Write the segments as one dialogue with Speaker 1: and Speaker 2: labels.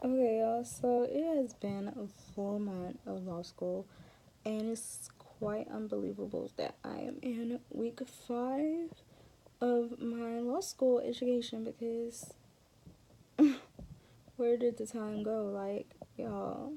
Speaker 1: Okay, y'all, so it has been a full month of law school, and it's quite unbelievable that I am in week 5 of my law school education because where did the time go? Like, y'all,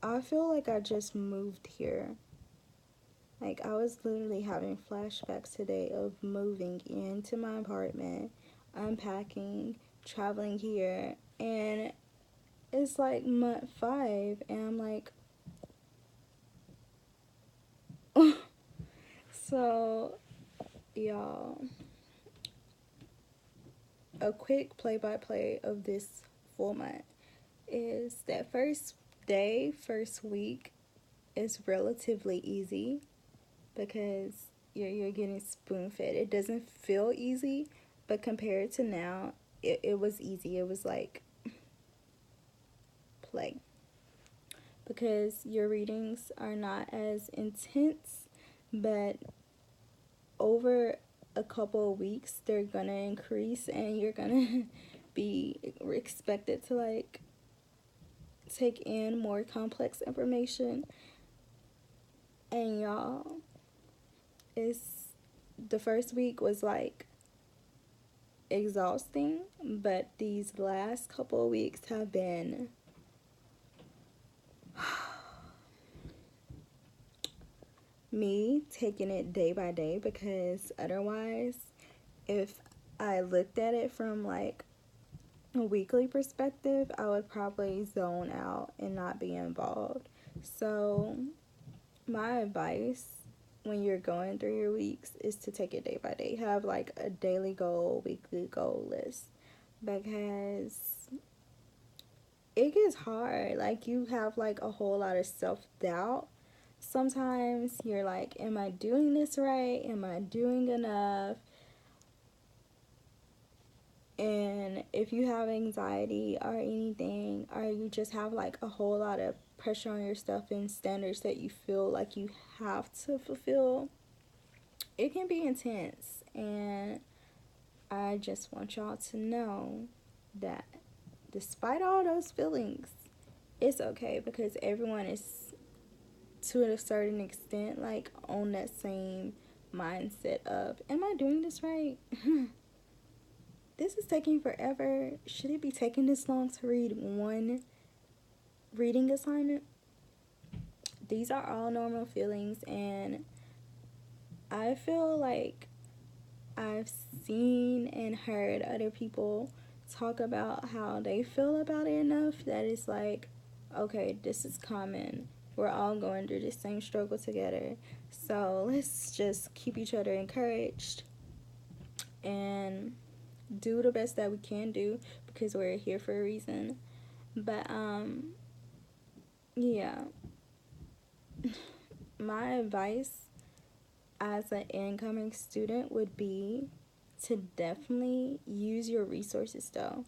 Speaker 1: I feel like I just moved here. Like, I was literally having flashbacks today of moving into my apartment, unpacking, traveling here, and it's like month 5, and I'm like, so, y'all, a quick play by play of this full month is that first week is relatively easy because you're getting spoon fed. It doesn't feel easy, but compared to now, it was easy. It was like play because your readings are not as intense, but over a couple of weeks they're gonna increase and you're gonna be expected to like take in more complex information. And y'all, it's the first week was like exhausting, but these last couple of weeks have been me taking it day by day because otherwise, if I looked at it from like a weekly perspective, I would probably zone out and not be involved. So, my advice when you're going through your weeks is to take it day by day. Have like a daily goal, weekly goal list because it gets hard. Like, you have like a whole lot of self doubt. Sometimes you're like, am I doing this right? Am I doing enough? And if you have anxiety or anything, or you just have like a whole lot of pressure on yourself and standards that you feel like you have to fulfill, it can be intense. And I just want y'all to know that despite all those feelings, it's okay because everyone is to a certain extent like on that same mindset of, am I doing this right? This is taking forever. Should it be taking this long to read one reading assignment? These are all normal feelings, and I feel like I've seen and heard other people talk about how they feel about it enough that it's like, okay, this is common. We're all going through the same struggle together. So let's just keep each other encouraged and do the best that we can do because we're here for a reason. But yeah, my advice as an incoming student would be to definitely use your resources though,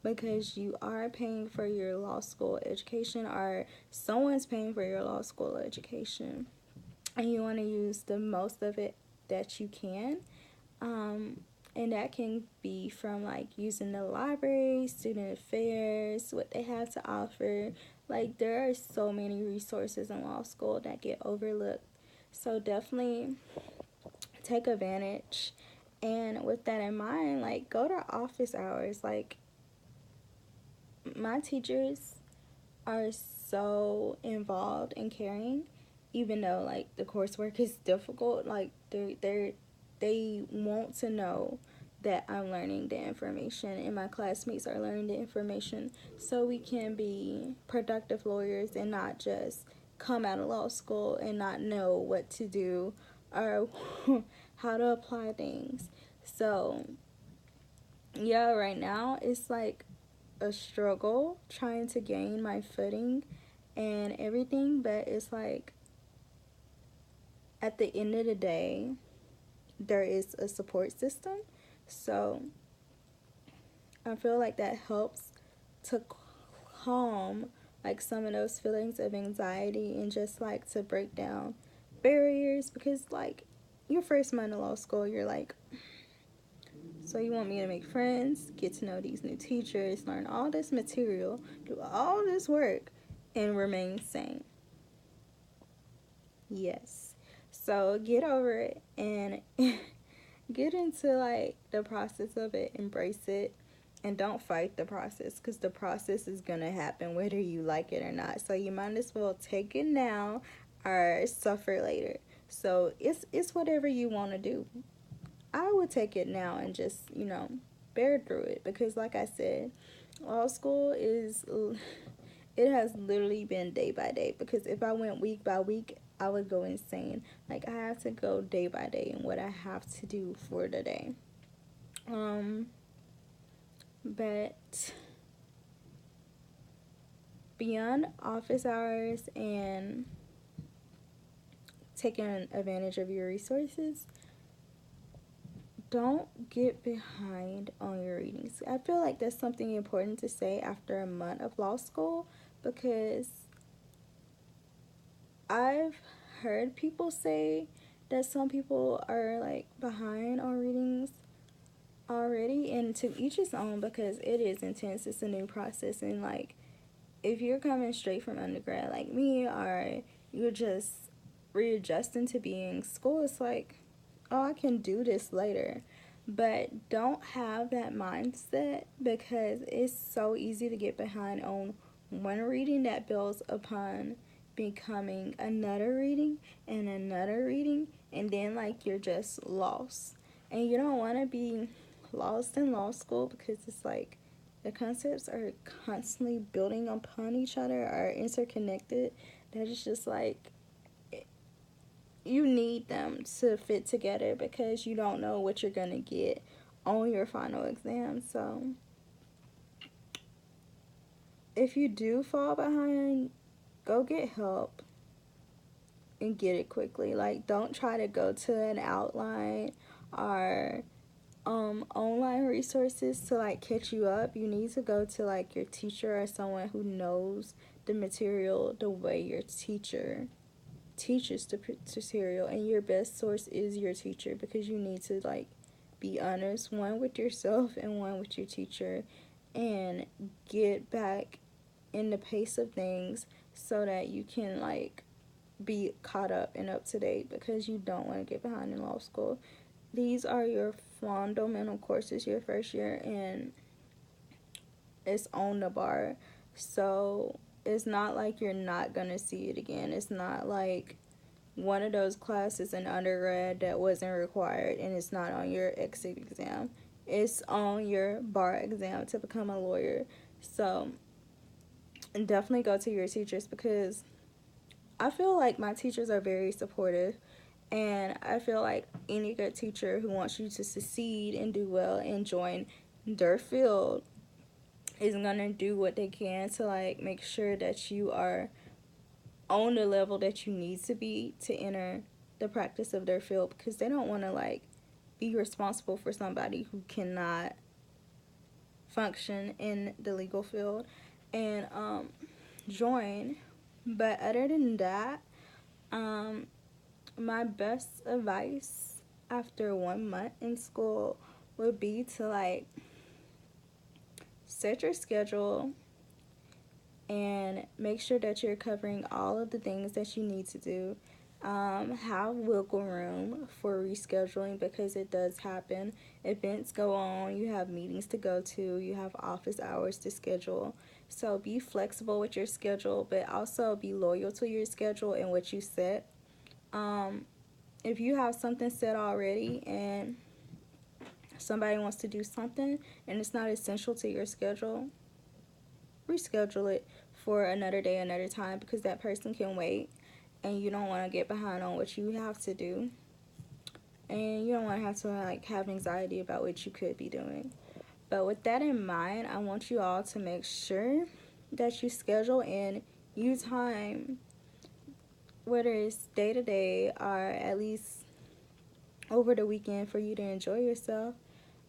Speaker 1: because you are paying for your law school education or someone's paying for your law school education, and you want to use the most of it that you can. um, and that can be from like using the library, student affairs, what they have to offer. Like, there are so many resources in law school that get overlooked, so definitely take advantage. And with that in mind, like, go to office hours. Like, my teachers are so involved and caring, even though like the coursework is difficult. Like, they want to know that I'm learning the information and my classmates are learning the information so we can be productive lawyers and not just come out of law school and not know what to do or how to apply things. So yeah, right now it's like a struggle trying to gain my footing and everything, but it's like at the end of the day, there is a support system. So I feel like that helps to calm like some of those feelings of anxiety and just like to break down barriers because like your first month of law school, you're like So you want me to make friends, get to know these new teachers, learn all this material, do all this work, and remain sane. Yes. So get over it and get into like the process of it, embrace it, and don't fight the process, because the process is gonna happen whether you like it or not. So you might as well take it now or suffer later. So it's whatever you want to do. I would take it now and just, bear through it, because like I said, law school is, it has literally been day by day, because if I went week by week, I would go insane. Like, I have to go day by day and what I have to do for the day. But beyond office hours and taking advantage of your resources, don't get behind on your readings. I feel like that's something important to say after a month of law school, because I've heard people say that some people are like behind on readings already, and to each his own, because it is intense. It's a new process, and like, if you're coming straight from undergrad like me, or you're just readjusting to being in school, it's like, oh, I can do this later. But don't have that mindset, because it's so easy to get behind on one reading that builds upon becoming another reading and another reading, and then like you're just lost. And you don't want to be lost in law school, because it's like the concepts are constantly building upon each other, are interconnected. That is just like, you need them to fit together, because you don't know what you're going to get on your final exam. So if you do fall behind, go get help and get it quickly. Like, don't try to go to an outline or online resources to like catch you up. You need to go to like your teacher or someone who knows the material the way your teacher teaches the material, and your best source is your teacher, because you need to like be honest, one with yourself and one with your teacher, and get back in the pace of things so that you can like be caught up and up to date, because you don't want to get behind in law school. These are your fundamental courses your first year, and it's on the bar. So it's not like you're not gonna see it again. It's not like one of those classes in undergrad that wasn't required and it's not on your exit exam. It's on your bar exam to become a lawyer. So definitely go to your teachers, because I feel like my teachers are very supportive, and I feel like any good teacher who wants you to succeed and do well and join their field is gonna do what they can to like make sure that you are on the level that you need to be to enter the practice of their field, because they don't want to like be responsible for somebody who cannot function in the legal field and join. But other than that, my best advice after 1 month in school would be to like set your schedule and make sure that you're covering all of the things that you need to do. Have wiggle room for rescheduling, because it does happen. Events go on, you have meetings to go to, you have office hours to schedule. So be flexible with your schedule, but also be loyal to your schedule and what you set. If you have something set already and somebody wants to do something and it's not essential to your schedule, reschedule it for another day, another time, because that person can wait, and you don't want to get behind on what you have to do, and you don't want to have anxiety about what you could be doing. But with that in mind, I want you all to make sure that you schedule in you time, whether it's day to day or at least over the weekend, for you to enjoy yourself,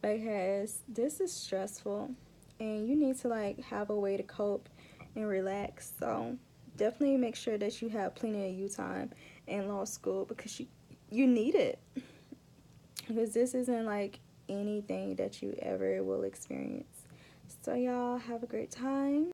Speaker 1: because this is stressful and you need to like have a way to cope and relax. So definitely make sure that you have plenty of you time in law school, because you need it, because this isn't like anything that you ever will experience. So y'all have a great time.